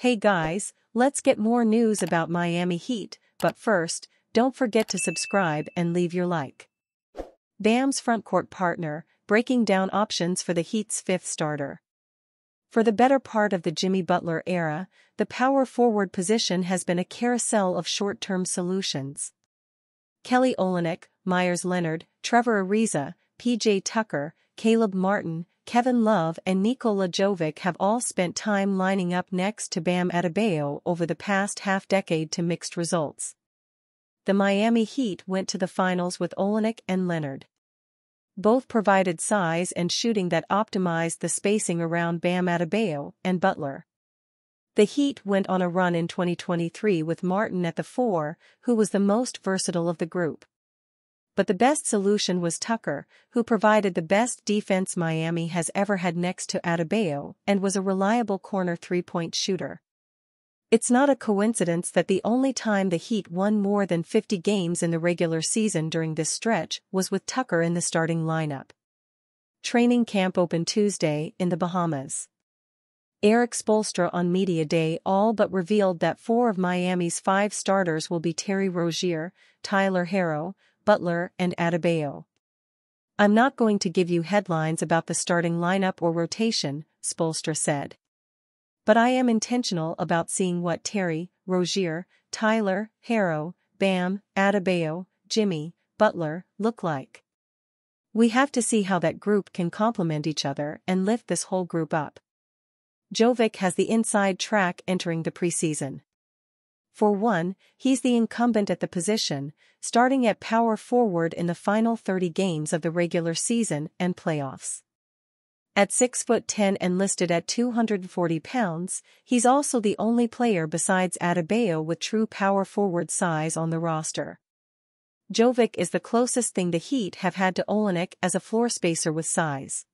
Hey guys, let's get more news about Miami Heat, but first, don't forget to subscribe and leave your like. Bam's frontcourt partner, breaking down options for the Heat's fifth starter. For the better part of the Jimmy Butler era, the power forward position has been a carousel of short-term solutions. Kelly Olynyk, Myers Leonard, Trevor Ariza, PJ Tucker, Caleb Martin, Kevin Love and Nikola Jovic have all spent time lining up next to Bam Adebayo over the past half-decade to mixed results. The Miami Heat went to the finals with Olynyk and Leonard. Both provided size and shooting that optimized the spacing around Bam Adebayo and Butler. The Heat went on a run in 2023 with Martin at the 4, who was the most versatile of the group. But the best solution was Tucker, who provided the best defense Miami has ever had next to Adebayo and was a reliable corner three-point shooter. It's not a coincidence that the only time the Heat won more than 50 games in the regular season during this stretch was with Tucker in the starting lineup. Training camp opened Tuesday in the Bahamas. Eric Spoelstra on Media Day all but revealed that 4 of Miami's 5 starters will be Terry Rozier, Tyler Herro, Butler and Adebayo. "I'm not going to give you headlines about the starting lineup or rotation," Spoelstra said. "But I am intentional about seeing what Terry, Rozier, Tyler, Herro, Bam, Adebayo, Jimmy, Butler look like. We have to see how that group can complement each other and lift this whole group up." Jovic has the inside track entering the preseason. For one, he's the incumbent at the position, starting at power forward in the final 30 games of the regular season and playoffs. At 6'10" and listed at 240 pounds, he's also the only player besides Adebayo with true power forward size on the roster. Jovic is the closest thing the Heat have had to Olynyk as a floor spacer with size.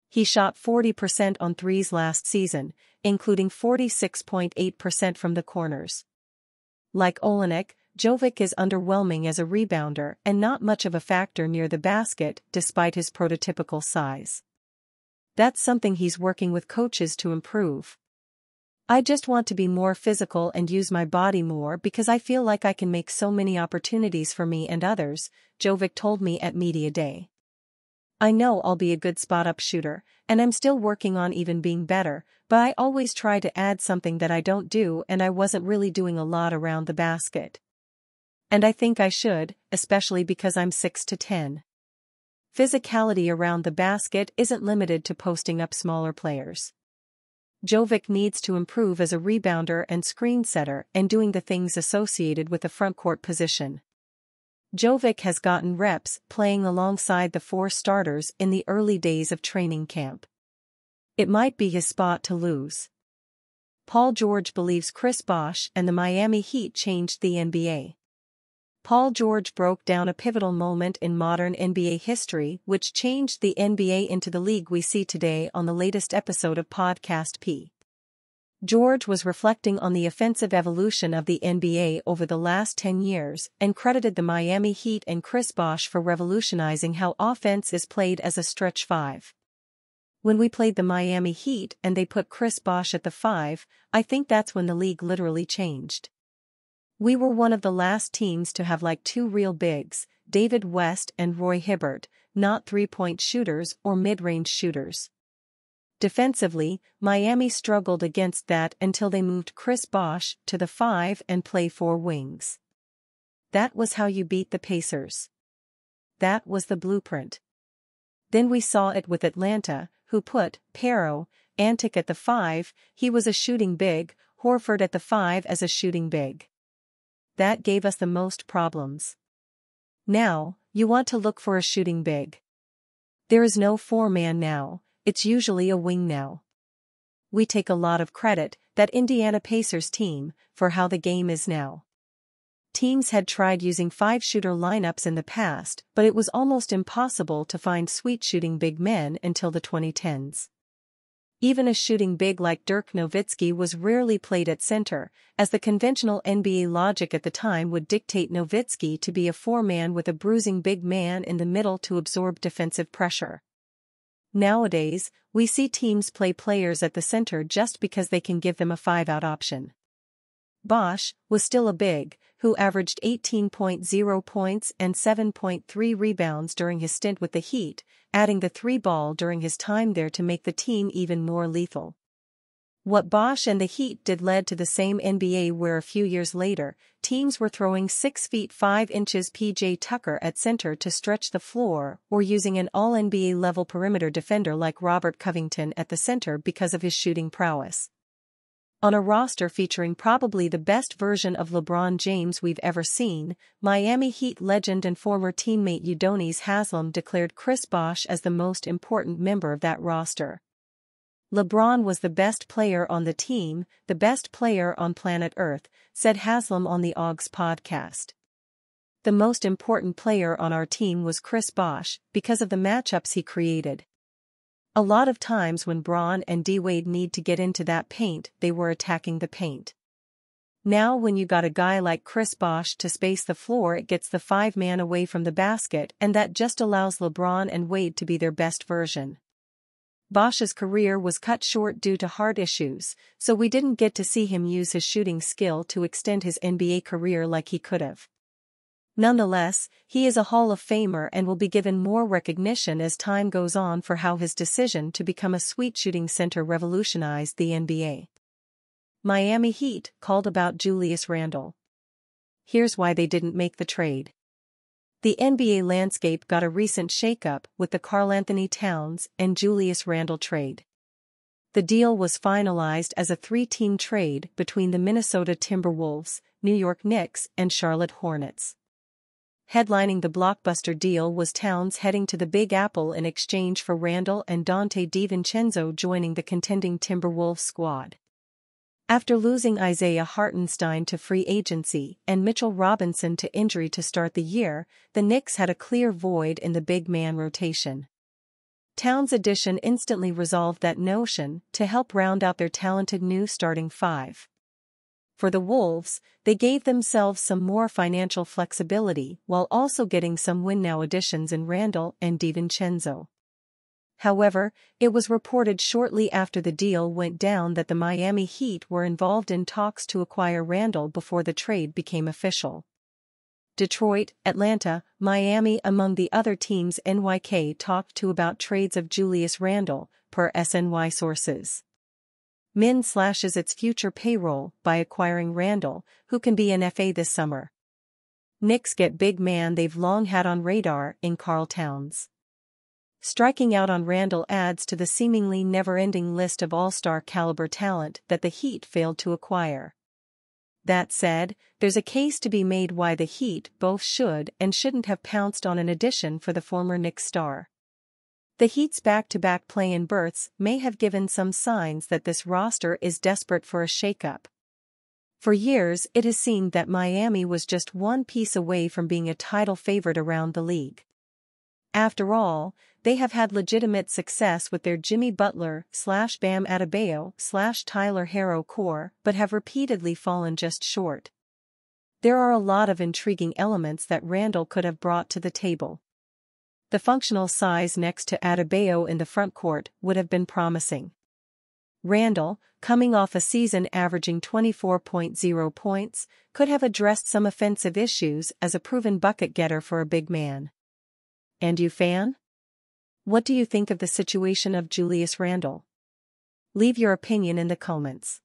He shot 40% on threes last season, including 46.8% from the corners. Like Olynyk, Jovic is underwhelming as a rebounder and not much of a factor near the basket despite his prototypical size. That's something he's working with coaches to improve. "I just want to be more physical and use my body more because I feel like I can make so many opportunities for me and others," Jovic told me at Media Day. "I know I'll be a good spot-up shooter, and I'm still working on even being better, but I always try to add something that I don't do and I wasn't really doing a lot around the basket. And I think I should, especially because I'm 6'10". Physicality around the basket isn't limited to posting up smaller players. Jovic needs to improve as a rebounder and screen setter and doing the things associated with the frontcourt position. Jovic has gotten reps playing alongside the 4 starters in the early days of training camp. It might be his spot to lose. Paul George believes Chris Bosh and the Miami Heat changed the NBA. Paul George broke down a pivotal moment in modern NBA history which changed the NBA into the league we see today on the latest episode of Podcast P. George was reflecting on the offensive evolution of the NBA over the last 10 years and credited the Miami Heat and Chris Bosh for revolutionizing how offense is played as a stretch 5. "When we played the Miami Heat and they put Chris Bosh at the 5, I think that's when the league literally changed. We were one of the last teams to have like 2 real bigs, David West and Roy Hibbert, not three-point shooters or mid-range shooters. Defensively, Miami struggled against that until they moved Chris Bosh to the 5 and play 4 wings. That was how you beat the Pacers. That was the blueprint. Then we saw it with Atlanta, who put Pero Antic at the 5, he was a shooting big, Horford at the 5 as a shooting big. That gave us the most problems. Now, you want to look for a shooting big. There is no 4-man now, it's usually a wing now. We take a lot of credit, that Indiana Pacers team, for how the game is now. Teams had tried using 5-shooter lineups in the past, but it was almost impossible to find sweet shooting big men until the 2010s. Even a shooting big like Dirk Nowitzki was rarely played at center, as the conventional NBA logic at the time would dictate Nowitzki to be a 4-man with a bruising big man in the middle to absorb defensive pressure. Nowadays, we see teams play players at the center just because they can give them a 5-out option. Bosh was still a big, who averaged 18.0 points and 7.3 rebounds during his stint with the Heat, adding the 3-ball during his time there to make the team even more lethal. What Bosh and the Heat did led to the same NBA where a few years later, teams were throwing 6 feet 5 inches PJ Tucker at center to stretch the floor or using an all-NBA level perimeter defender like Robert Covington at the center because of his shooting prowess. On a roster featuring probably the best version of LeBron James we've ever seen, Miami Heat legend and former teammate Udonis Haslem declared Chris Bosh as the most important member of that roster. LeBron was the best player on the team, the best player on planet Earth, said Haslem on the Augs podcast. The most important player on our team was Chris Bosh because of the matchups he created. A lot of times when Bron and D-Wade need to get into that paint, they were attacking the paint. Now when you got a guy like Chris Bosh to space the floor, it gets the 5-man away from the basket, and that just allows LeBron and Wade to be their best version. Bosh's career was cut short due to heart issues, so we didn't get to see him use his shooting skill to extend his NBA career like he could have. Nonetheless, he is a Hall of Famer and will be given more recognition as time goes on for how his decision to become a sweet shooting center revolutionized the NBA. Miami Heat called about Julius Randle. Here's why they didn't make the trade. The NBA landscape got a recent shakeup with the Karl-Anthony Towns and Julius Randle trade. The deal was finalized as a 3-team trade between the Minnesota Timberwolves, New York Knicks, and Charlotte Hornets. Headlining the blockbuster deal was Towns heading to the Big Apple in exchange for Randle and Donte DiVincenzo joining the contending Timberwolves squad. After losing Isaiah Hartenstein to free agency and Mitchell Robinson to injury to start the year, the Knicks had a clear void in the big man rotation. Towns' addition instantly resolved that notion to help round out their talented new starting 5. For the Wolves, they gave themselves some more financial flexibility while also getting some win-now additions in Randle and DiVincenzo. However, it was reported shortly after the deal went down that the Miami Heat were involved in talks to acquire Randle before the trade became official. Detroit, Atlanta, Miami among the other teams NYK talked to about trades of Julius Randle, per SNY sources. Min slashes its future payroll by acquiring Randle, who can be an FA this summer. Knicks get big man they've long had on radar in Karl Towns. Striking out on Randle adds to the seemingly never-ending list of all-star caliber talent that the Heat failed to acquire. That said, there's a case to be made why the Heat both should and shouldn't have pounced on an addition for the former Knicks star. The Heat's back-to-back play-in berths may have given some signs that this roster is desperate for a shakeup. For years it has seemed that Miami was just one piece away from being a title favorite around the league. After all, they have had legitimate success with their Jimmy Butler/Bam Adebayo/Tyler Herro core but have repeatedly fallen just short. There are a lot of intriguing elements that Randle could have brought to the table. The functional size next to Adebayo in the frontcourt would have been promising. Randle, coming off a season averaging 24.0 points, could have addressed some offensive issues as a proven bucket-getter for a big man. And you fan? What do you think of the situation of Julius Randle? Leave your opinion in the comments.